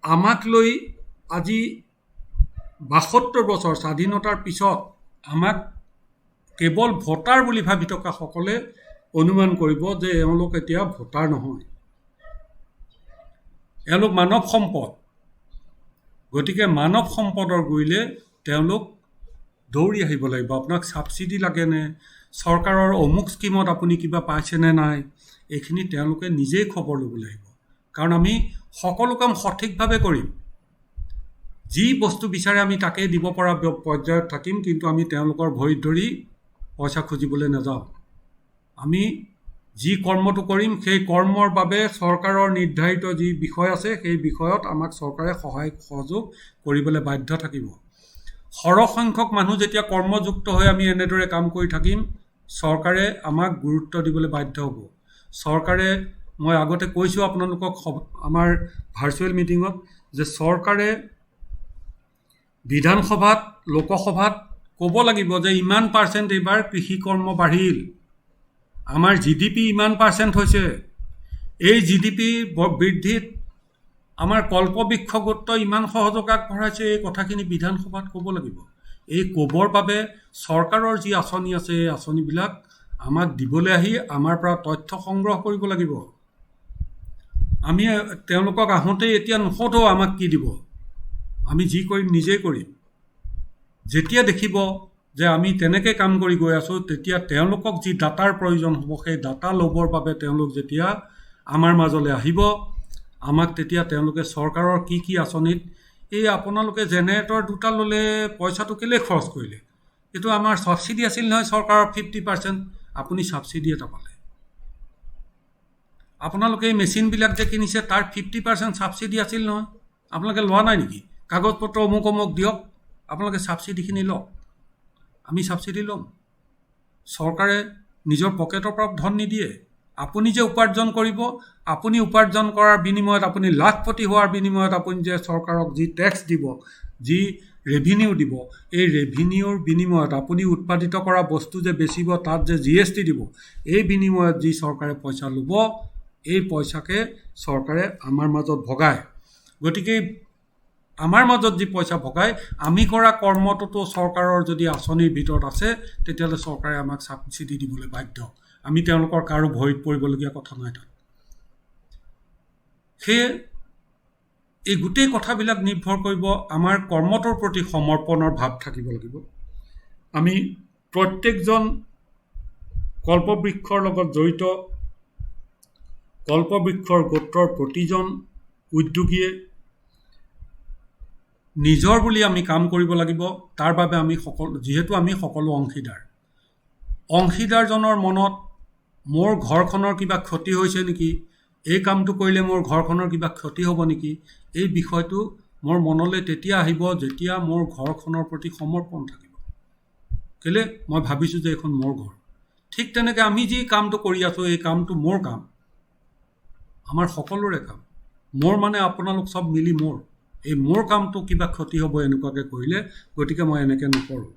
আমাক লৈ আজি 72 বছৰ স্বাধীনতাৰ পিছত আমাক কেৱল ভোটাৰ বুলি ভাবি থকা সকলে অনুমান কৰিব যে এওঁলোক এতিয়া ভোটাৰ নহয়, এওঁলোক মানৱ সম্পদ। গতিকে মানৱ সম্পদৰ গুৰিলে তেওঁলোক দৌৰি আহিব লাগিব। আপোনাক ছাবচিডি লাগেনে, চৰকাৰৰ অমুক স্কীমত আপুনি কিবা পাইছেনে নাই, এইখিনি তেওঁলোকে নিজেই খবৰ ল'ব লাগিব। কাৰণ আমি সকলো কাম সঠিকভাৱে কৰিম। যি বস্তু বিচাৰে আমি তাকেই দিব পৰা পৰ্যায়ত থাকিম, কিন্তু আমি তেওঁলোকৰ ভৰিত ধৰি পইচা খুজিবলৈ নাযাওঁ। আমি যি কৰ্মটো কৰিম, সেই কৰ্মৰ বাবে চৰকাৰৰ নিৰ্ধাৰিত যি বিষয় আছে, সেই বিষয়ত আমাক চৰকাৰে সহায় সহযোগ কৰিবলৈ বাধ্য থাকিব। সৰহসংখ্যক মানুহ যেতিয়া কৰ্মযুক্ত হৈ আমি এনেদৰে কাম কৰি থাকিম, চৰকাৰে আমাক গুৰুত্ব দিবলৈ বাধ্য হ'ব। চৰকাৰে, মই আগতে কৈছোঁ আপোনালোকক আমাৰ ভাৰ্চুৱেল মিটিঙত, যে চৰকাৰে বিধানসভাত, লোকসভাত ক'ব লাগিব যে ইমান পাৰ্চেণ্ট এইবাৰ কৃষি কৰ্ম বাঢ়িল, আমাৰ GDP ইমান পাৰ্চেণ্ট হৈছে, এই GDP বৃদ্ধিত আমাৰ কল্পবৃক্ষ গোটই ইমান সহযোগ আগবঢ়াইছে, এই কথাখিনি বিধানসভাত ক'ব লাগিব। এই ক'বৰ বাবে চৰকাৰৰ যি আঁচনি আছে, এই আঁচনিবিলাক আমাক দিবলৈ আহি আমাৰ পৰা তথ্য সংগ্ৰহ কৰিব লাগিব। আমি তেওঁলোকক আহোঁতেই এতিয়া নোসোধো আমাক কি দিব, আমি যি কৰিম নিজেই কৰিম। যেতিয়া দেখিব যে আমি তেনেকৈ কাম কৰি গৈ আছোঁ, তেতিয়া তেওঁলোকক যি ডাটাৰ প্ৰয়োজন হ'ব, সেই ডাটা ল'বৰ বাবে তেওঁলোক যেতিয়া আমাৰ মাজলৈ আহিব, আমাক তেতিয়া তেওঁলোকে চৰকাৰৰ কি কি আঁচনিত, এই আপোনালোকে জেনেৰেটৰ 2টা ল'লে পইচাটো কেলৈ খৰচ কৰিলে, এইটো আমাৰ ছাবচিডি আছিল নহয় চৰকাৰৰ 50%, আপুনি ছাবচিডি এটা পালে। আপোনালোকে এই মেচিনবিলাক যে কিনিছে তাৰ 50% ছাবচিডি আছিল নহয়, আপোনালোকে লোৱা নাই নেকি? কাগজ পত্ৰ অমুক অমুক দিয়ক, আপোনালোকে ছাবচিডিখিনি লওক, আমি ছাবচিডি ল'ম। চৰকাৰে নিজৰ পকেটৰ পৰা ধন নিদিয়ে। আপুনি যে উপাৰ্জন কৰিব, আপুনি উপাৰ্জন কৰাৰ বিনিময়ত, আপুনি লাখপতি হোৱাৰ বিনিময়ত আপুনি যে চৰকাৰক যি টেক্স দিব, যি ৰেভিনিউ দিব, এই ৰেভিনিউৰ বিনিময়ত আপুনি উৎপাদিত কৰা বস্তু যে বেচিব, তাত যে GST দিব, এই বিনিময়ত যি চৰকাৰে পইচা ল'ব, এই পইচাকে চৰকাৰে আমাৰ মাজত ভগায়। গতিকে আমাৰ মাজত যি পইচা ভগায়, আমি কৰা কৰ্মটোতো চৰকাৰৰ যদি আঁচনিৰ ভিতৰত আছে, তেতিয়াহ'লে চৰকাৰে আমাক ছাবচিডি দিবলৈ বাধ্য। আমি তেওঁলোকৰ কাৰো ভৰিত পৰিবলগীয়া কথা নাই তাত। সেয়ে এই গোটেই কথাবিলাক নিৰ্ভৰ কৰিব আমাৰ কৰ্মটোৰ প্ৰতি সমৰ্পণৰ ভাৱ থাকিব লাগিব। আমি প্ৰত্যেকজন কল্পবৃক্ষৰ লগত জড়িত কল্পবৃক্ষৰ গোত্ৰৰ প্ৰতিজন উদ্যোগীয়ে নিজৰ বুলি আমি কাম কৰিব লাগিব। তাৰ বাবে আমি যিহেতু আমি সকলো অংশীদাৰজনৰ মনত মোৰ ঘৰখনৰ কিবা ক্ষতি হৈছে নেকি, এই কামটো কৰিলে মোৰ ঘৰখনৰ কিবা ক্ষতি হ'ব নেকি, এই বিষয়টো মোৰ মনলৈ তেতিয়া আহিব যেতিয়া মোৰ ঘৰখনৰ প্ৰতি সমৰ্পণ থাকিব। কেলৈ মই ভাবিছোঁ যে এইখন মোৰ ঘৰ। ঠিক তেনেকৈ আমি যি কামটো কৰি আছোঁ, এই কামটো মোৰ কাম, আমাৰ সকলোৰে কাম। মোৰ মানে আপোনালোক চব মিলি মোৰ, এই মোৰ কামটো কিবা ক্ষতি হ'ব এনেকুৱাকৈ কৰিলে, গতিকে মই এনেকৈ নকৰোঁ।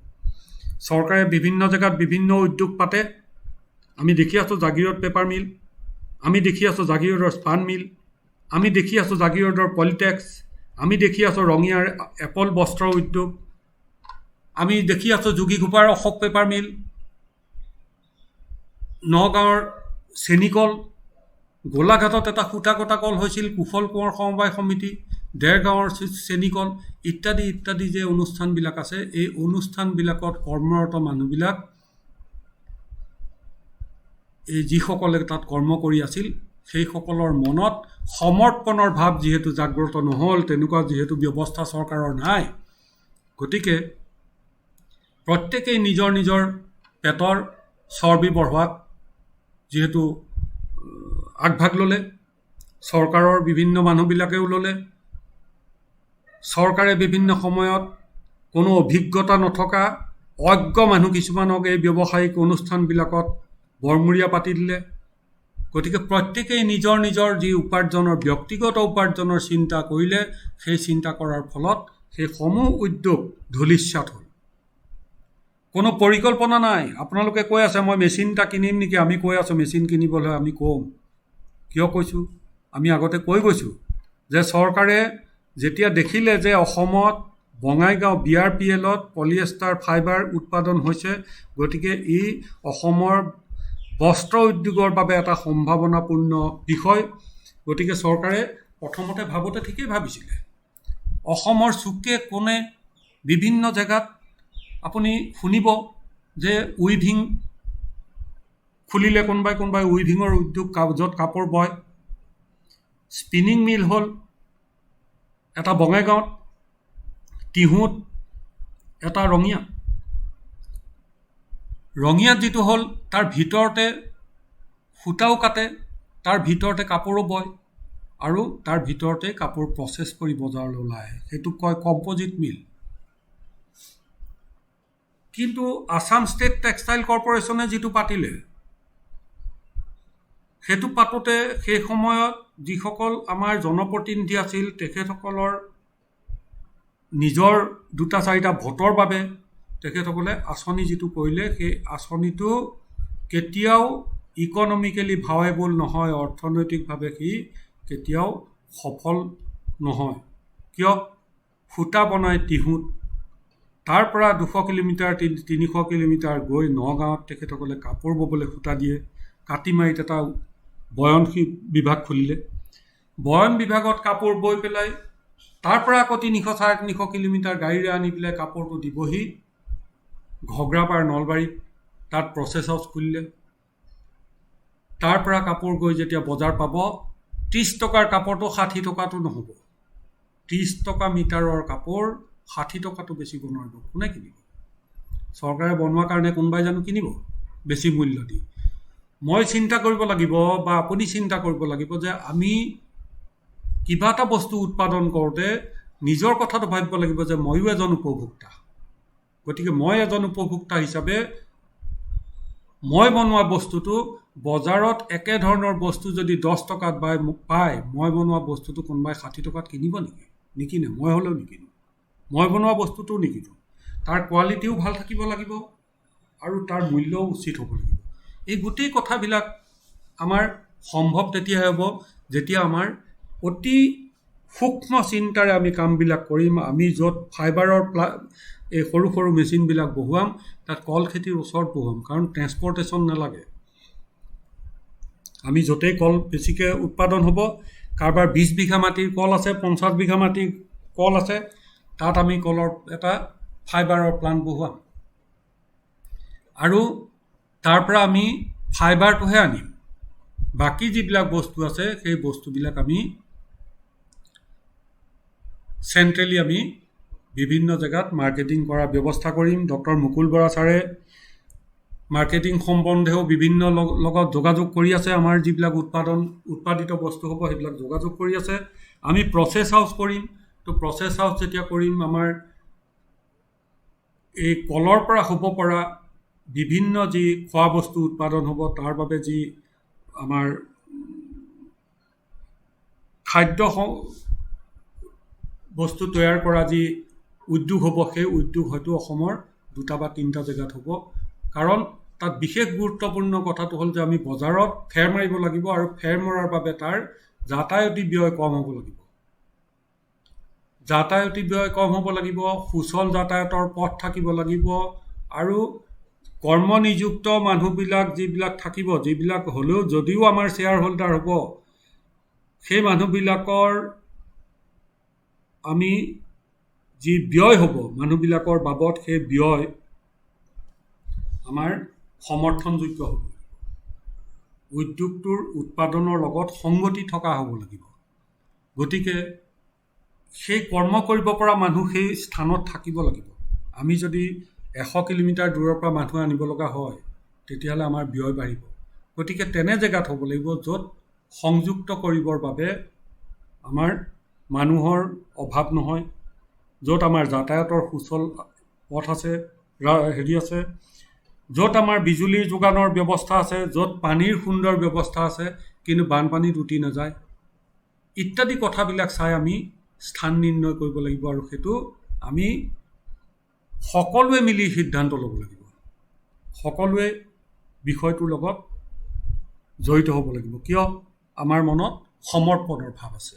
চৰকাৰে বিভিন্ন জেগাত বিভিন্ন উদ্যোগ পাতে। আমি দেখি আছোঁ জাগিৰোড পেপাৰ মিল, আমি দেখি আছোঁ জাগিৰোডৰ স্পান মিল, আমি দেখি আছোঁ জাগিৰোডৰ পলিটেক্স, আমি দেখি আছোঁ ৰঙিয়াৰ এপল বস্ত্ৰ উদ্যোগ, আমি দেখি আছোঁ যোগীঘোপাৰ অশোক পেপাৰ মিল, নগাঁৱৰ চেনিকল, গোলাঘাটত এটা সূতা কটা কল হৈছিল, কুশল কোঁৱৰ সমবায় সমিতি, দেৰগাঁৱৰ চেনিকল, ইত্যাদি ইত্যাদি যে অনুষ্ঠানবিলাক আছে, এই অনুষ্ঠানবিলাকত কৰ্মৰত মানুহবিলাক, এই যিসকলে তাত কৰ্ম কৰি আছিল, সেইসকলৰ মনত সমৰ্পণৰ ভাৱ যিহেতু জাগ্ৰত নহ'ল, তেনেকুৱা যিহেতু ব্যৱস্থা চৰকাৰৰ নাই, গতিকে প্ৰত্যেকেই নিজৰ নিজৰ পেটৰ চৰ্বি বঢ়োৱাত যিহেতু আগভাগ ল'লে, চৰকাৰৰ বিভিন্ন মানুহবিলাকেও ল'লে। চৰকাৰে বিভিন্ন সময়ত কোনো অভিজ্ঞতা নথকা অজ্ঞ মানুহ কিছুমানক এই ব্যৱসায়িক অনুষ্ঠানবিলাকত বৰমূৰীয়া পাতি দিলে। গতিকে প্ৰত্যেকেই নিজৰ নিজৰ যি উপাৰ্জনৰ, ব্যক্তিগত উপাৰ্জনৰ চিন্তা কৰিলে, সেই চিন্তা কৰাৰ ফলত সেই সমূহ উদ্যোগ ধূলিসাৎ হ'ল। কোনো পৰিকল্পনা নাই। আপোনালোকে কৈ আছে মই মেচিন এটা কিনিম নেকি, আমি কৈ আছোঁ মেচিন কিনিবলৈ আমি কওঁ। কিয় কৈছোঁ? আমি আগতে কৈ গৈছোঁ যে চৰকাৰে যেতিয়া দেখিলে যে অসমত বঙাইগাঁও BRPLত পলিয়েষ্টাৰ ফাইবাৰ উৎপাদন হৈছে, গতিকে ই অসমৰ বস্ত্ৰ উদ্যোগৰ বাবে এটা সম্ভাৱনাপূৰ্ণ বিষয়। গতিকে চৰকাৰে প্ৰথমতে ভাবোঁতে ঠিকেই ভাবিছিলে। অসমৰ চুকে কোণে বিভিন্ন জেগাত আপুনি শুনিব যে উইভিং খুলিলে, কোনোবাই উইভিঙৰ উদ্যোগ, য'ত কাপোৰ বয়। স্পিনিং মিল হ'ল এটা বঙাইগাঁৱত, টিহুত এটা ৰঙিয়াত যিটো হ'ল, তাৰ ভিতৰতে সূতাও কাটে, তাৰ ভিতৰতে কাপোৰো বয়, আৰু তাৰ ভিতৰতে কাপোৰ প্ৰচেছ কৰি বজাৰলৈ ওলাই আহে। সেইটোক কয় কম্পজিট মিল। কিন্তু আছাম ষ্টেট টেক্সটাইল কৰ্পৰেশ্যনে যিটো পাতিলে, সেইটো পাতোতে সেই সময়ত যিসকল আমাৰ জনপ্ৰতিনিধি আছিল, তেখেতসকলৰ নিজৰ 2-4টা ভোটৰ বাবে তেখেতসকলে আঁচনি যিটো কৰিলে, সেই আঁচনিটো কেতিয়াও ইকনমিকেলি ভাৱেবল নহয়, অৰ্থনৈতিকভাৱে সি কেতিয়াও সফল নহয়। কিয়? সূতা বনাই টিহুত, তাৰ পৰা 200 কিলোমিটাৰ 300 কিলোমিটাৰ গৈ নগাঁৱত তেখেতসকলে কাপোৰ ববলৈ সূতা দিয়ে। কাতিমাৰীত এটা বয়ন বিভাগ খুলিলে। বয়ন বিভাগত কাপোৰ বৈ পেলাই তাৰ পৰা আকৌ 300-350 কিলোমিটাৰ গাড়ীৰে আনি পেলাই কাপোৰটো দিবহি ঘগ্ৰাপাৰ নলবাৰীত। তাত প্ৰচেছ হাউচ খুলিলে। তাৰ পৰা কাপোৰ গৈ যেতিয়া বজাৰ পাব, 30 টকাৰ কাপোৰটো 60 টকাটো নহ'ব। 30 টকা মিটাৰৰ কাপোৰ 60 টকাটো বেচিব নোৱাৰিব। কোনে কিনিব? চৰকাৰে বনোৱাৰ কাৰণে কোনোবাই জানো কিনিব বেছি মূল্য দি? মই চিন্তা কৰিব লাগিব বা আপুনি চিন্তা কৰিব লাগিব যে আমি কিবা এটা বস্তু উৎপাদন কৰোঁতে নিজৰ কথাটো ভাবিব লাগিব যে ময়ো এজন উপভোক্তা। গতিকে মই এজন উপভোক্তা হিচাপে মই বনোৱা বস্তুটো বজাৰত একেধৰণৰ বস্তু যদি 10 টকাত পায়, মই বনোৱা বস্তুটো কোনোবাই 60 টকাত কিনিব নেকি? নিকিনে। মই হ'লেও নিকিনো। মই বনোৱা বস্তুটো নিকিনো। তাৰ কোৱালিটিও ভাল থাকিব লাগিব আৰু তাৰ মূল্যও উচিত হ'ব লাগিব। এই গোটেই কথাবিলাক আমাৰ সম্ভৱ তেতিয়াহে হ'ব যেতিয়া আমাৰ অতি সূক্ষ্ম চিন্তাৰে আমি কামবিলাক কৰিম। আমি য'ত ফাইবাৰৰ এই সৰু সৰু মেচিনবিলাক বহুৱাম, তাত কল খেতিৰ ওচৰত বহুৱাম, কাৰণ ট্ৰেন্সপৰ্টেশ্যন নালাগে। আমি য'তেই কল বেছিকৈ উৎপাদন হ'ব, কাৰোবাৰ 20 বিঘা মাটিৰ কল আছে, 50 বিঘা মাটিৰ কল আছে, তাত আমি কলৰ এটা ফাইবাৰৰ প্লাণ্ট বহুৱাম আৰু তাৰ পৰা আমি ফাইবাৰটোহে আনিম। বাকী যিবিলাক বস্তু আছে সেই বস্তুবিলাক আমি চেণ্ট্ৰেলি আমি বিভিন্ন জেগাত মাৰ্কেটিং কৰাৰ ব্যৱস্থা কৰিম। ডক্টৰ মুকুল বৰা ছাৰে মাৰ্কেটিং সম্বন্ধেও বিভিন্ন লগত যোগাযোগ কৰি আছে। আমাৰ যিবিলাক উৎপাদিত বস্তু হ'ব সেইবিলাক যোগাযোগ কৰি আছে। আমি প্ৰচেছ হাউচ কৰিম। তো প্ৰচেছ হাউচ যেতিয়া কৰিম, আমাৰ এই কলৰ পৰা হ'ব পৰা বিভিন্ন যি খোৱা বস্তু উৎপাদন হ'ব, তাৰ বাবে যি আমাৰ খাদ্য বস্তু তৈয়াৰ কৰা যি উদ্যোগ হ'ব, সেই উদ্যোগ হয়তো অসমৰ 2টা বা 3টা জেগাত হ'ব। কাৰণ তাত বিশেষ গুৰুত্বপূৰ্ণ কথাটো হ'ল যে আমি বজাৰত ফেৰ মাৰিব লাগিব আৰু ফেৰ মৰাৰ বাবে তাৰ যাতায়তী ব্যয় কম হ'ব লাগিব। যাতায়তী ব্যয় কম হ'ব লাগিব, সুচল যাতায়াতৰ পথ থাকিব লাগিব আৰু কৰ্মনিযুক্ত মানুহবিলাক যিবিলাক থাকিব, যিবিলাক হ'লেও যদিও আমাৰ শ্বেয়াৰ হোল্ডাৰ হ'ব, সেই মানুহবিলাকৰ আমি যি ব্যয় হ'ব মানুহবিলাকৰ বাবদ, সেই ব্যয় আমাৰ সমৰ্থনযোগ্য হ'ব লাগিব। উদ্যোগটোৰ উৎপাদনৰ লগত সংগতি থকা হ'ব লাগিব। গতিকে সেই কৰ্ম কৰিব পৰা মানুহ সেই স্থানত থাকিব লাগিব। আমি যদি 100 কিলোমিটাৰ দূৰৰ পৰা মানুহ আনিব লগা হয়, তেতিয়াহ'লে আমাৰ ব্যয় বাঢ়িব। গতিকে তেনে জেগাত হ'ব লাগিব য'ত সংযুক্ত কৰিবৰ বাবে আমাৰ মানুহৰ অভাৱ নহয়, য'ত আমাৰ যাতায়াতৰ সুচল পথ আছে, আছে, য'ত আমাৰ বিজুলীৰ যোগানৰ ব্যৱস্থা আছে, য'ত পানীৰ সুন্দৰ ব্যৱস্থা আছে, কিন্তু বানপানীত উটি নাযায় ইত্যাদি কথাবিলাক চাই আমি স্থান নিৰ্ণয় কৰিব লাগিব। আৰু সেইটো আমি সকলোৱে মিলি সিদ্ধান্ত ল'ব লাগিব। সকলোৱে বিষয়টোৰ লগত জড়িত হ'ব লাগিব। কিয়? আমাৰ মনত সমৰ্পণৰ ভাৱ আছে।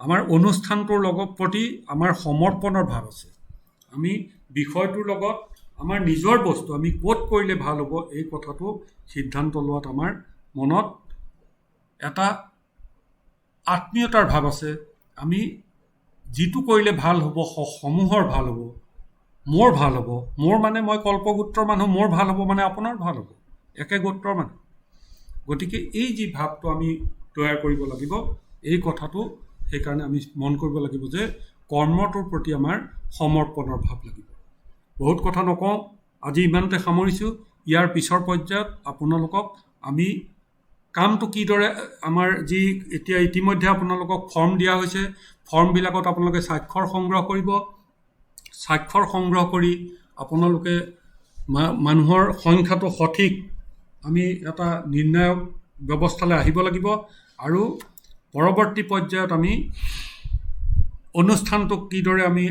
আমাৰ অনুষ্ঠানটোৰ প্ৰতি আমাৰ সমৰ্পণৰ ভাৱ আছে। আমি বিষয়টোৰ লগত আমাৰ নিজৰ বস্তু আমি ক'ত কৰিলে ভাল হ'ব, এই কথাটো সিদ্ধান্ত লোৱাত আমাৰ মনত এটা আত্মীয়তাৰ ভাৱ আছে। আমি যিটো কৰিলে ভাল হ'ব, সমূহৰ ভাল হ'ব, মোৰ ভাল হ'ব, মোৰ মানে মই কল্পগোত্ৰৰ মানুহ, মোৰ ভাল হ'ব মানে আপোনাৰ ভাল হ'ব, একে গোত্ৰৰ মানুহ। গতিকে এই যি ভাৱটো আমি তৈয়াৰ কৰিব লাগিব, এই কথাটো সেইকাৰণে আমি মন কৰিব লাগিব যে কৰ্মটোৰ প্ৰতি আমাৰ সমৰ্পণৰ ভাৱ লাগিব। বহুত কথা নকওঁ, আজি ইমানতে সামৰিছোঁ। ইয়াৰ পিছৰ পৰ্যায়ত আপোনালোকক আমি কামটো কিদৰে আমাৰ যি এতিয়া ইতিমধ্যে আপোনালোকক ফৰ্ম দিয়া হৈছে, ফৰ্মবিলাকত আপোনালোকে স্বাক্ষৰ সংগ্ৰহ কৰিব। স্বাক্ষৰ সংগ্ৰহ কৰি আপোনালোকে মানুহৰ সংখ্যাটো সঠিক আমি এটা নিৰ্ণায়ক ব্যৱস্থালৈ আহিব লাগিব। আৰু পৰৱৰ্তী পৰ্যায়ত আমি অনুষ্ঠানটোক কিদৰে আমি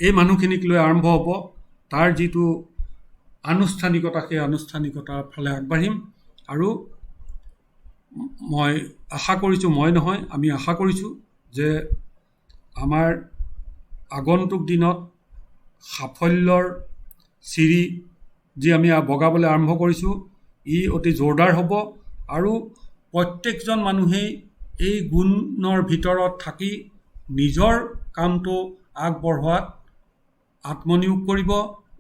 এই মানুহখিনিক লৈ আৰম্ভ হ'ব, তাৰ যিটো আনুষ্ঠানিকতা, সেই আনুষ্ঠানিকতাৰ ফালে আগবাঢ়িম। আৰু মই আশা কৰিছোঁ, আমি আশা কৰিছোঁ যে আমাৰ আগন্তুক দিনত সাফল্যৰ চিৰি যি আমি বগাবলৈ আৰম্ভ কৰিছোঁ, ই অতি জোৰদাৰ হ'ব আৰু প্ৰত্যেকজন মানুহেই এই গুণৰ ভিতৰত থাকি নিজৰ কামটো আগবঢ়োৱাত আত্মনিয়োগ কৰিব,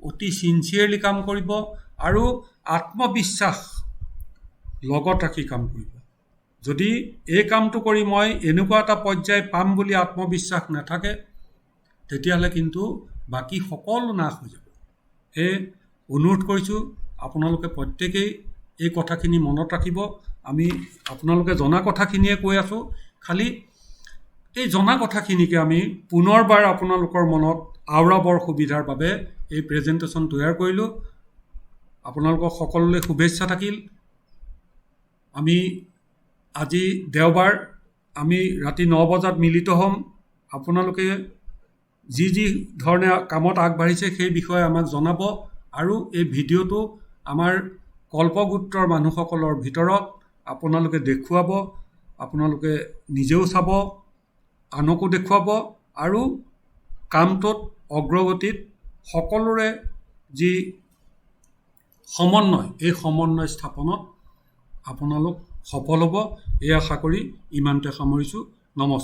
অতি চিনচিয়াৰলি কাম কৰিব আৰু আত্মবিশ্বাস লগত ৰাখি কাম কৰিব। যদি এই কামটো কৰি মই এনেকুৱা এটা পৰ্যায় পাম বুলি আত্মবিশ্বাস নাথাকে, তেতিয়াহ'লে কিন্তু বাকী সকলো নাশ হৈ যাব। সেয়ে অনুৰোধ কৰিছোঁ, আপোনালোকে প্ৰত্যেকেই এই কথাখিনি মনত ৰাখিব। আমি আপোনালোকে জনা কথাখিনিয়ে কৈ আছোঁ, খালি এই জনা কথাখিনিকে আমি পুনৰবাৰ আপোনালোকৰ মনত আওৰাবৰ সুবিধাৰ বাবে এই প্ৰেজেণ্টেশ্যন তৈয়াৰ কৰিলোঁ। আপোনালোকক সকলোলৈ শুভেচ্ছা থাকিল। আমি আজি দেওবাৰ, আমি ৰাতি 9 বজাত মিলিত হ'ম। আপোনালোকে যি যি ধৰণে কামত আগবাঢ়িছে সেই বিষয়ে আমাক জনাব আৰু এই ভিডিঅ'টো আমাৰ কল্পগোত্ৰৰ মানুহসকলৰ ভিতৰত আপোনালোকে দেখুৱাব, আপোনালোকে নিজেও চাব, আনকো দেখুৱাব আৰু কামটোত অগ্ৰগতিত সকলোৰে যি সমন্বয়, এই সমন্বয় স্থাপনত আপোনালোক সফল হ'ব, এই আশা কৰি ইমানতে সামৰিছোঁ। নমস্কাৰ।